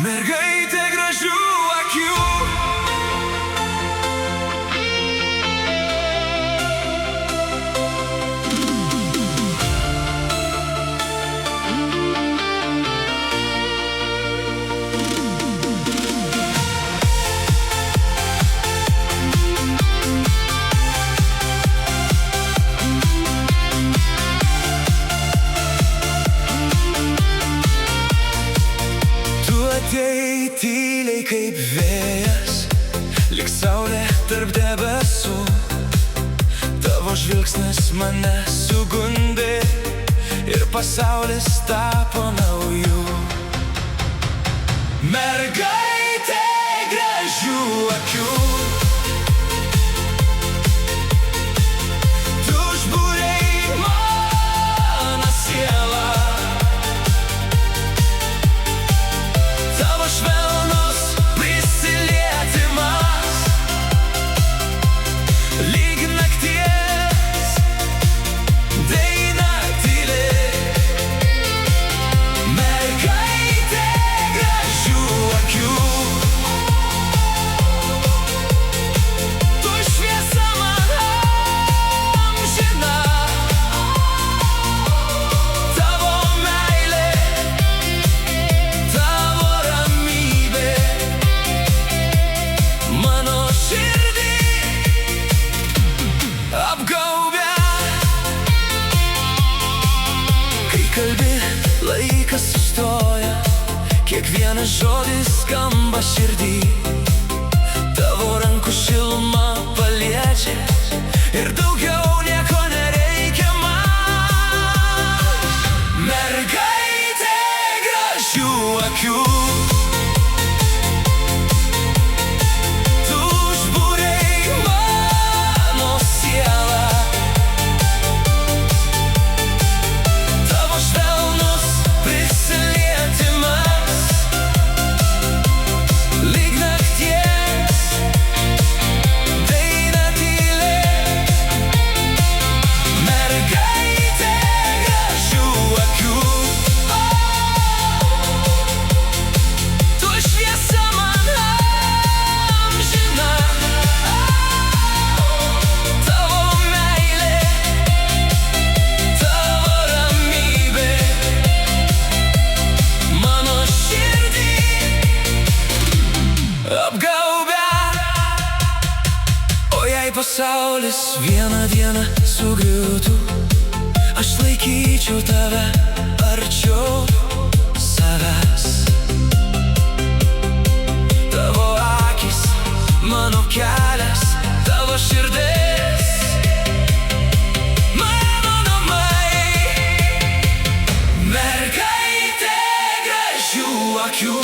Mergaitė gražių akių. Atėjai tyliai kaip vėjas, lyg saulė tarp debesų. Tavo žvilgsnis mane sugundė ir pasaulis tapo nauju. Mergaitė gražių akių, tu užbūrei mano sielą. Tavo švelnus prisilietimas lyg nakties daina tyli. Mergaitė gražių akių, tu šviesa man amžina. Tavo meilė, tavo ramybė mano širdį apgaubia. Kai kalbi, laikas sustoja, kiekvienas žodis skamba širdį. Tavo rankų šiluma paliečia ir daugiau nieko nereikia man. Mergaitė gražių akių, tu užbūrei mano sielą. Tavo švelnus prisilietimas lyg nakties daina tyli. Mergaitė gražių akių, tu šviesa man amžina. Tavo meilė, tavo ramybė mano širdį apgaubia. O jei pasaulis vieną dieną sugriūtų, aš laikyčiau tave arčiau savęs. Tavo akys, mano kelias, tavo širdis mano namai. Mergaitė gražių akių.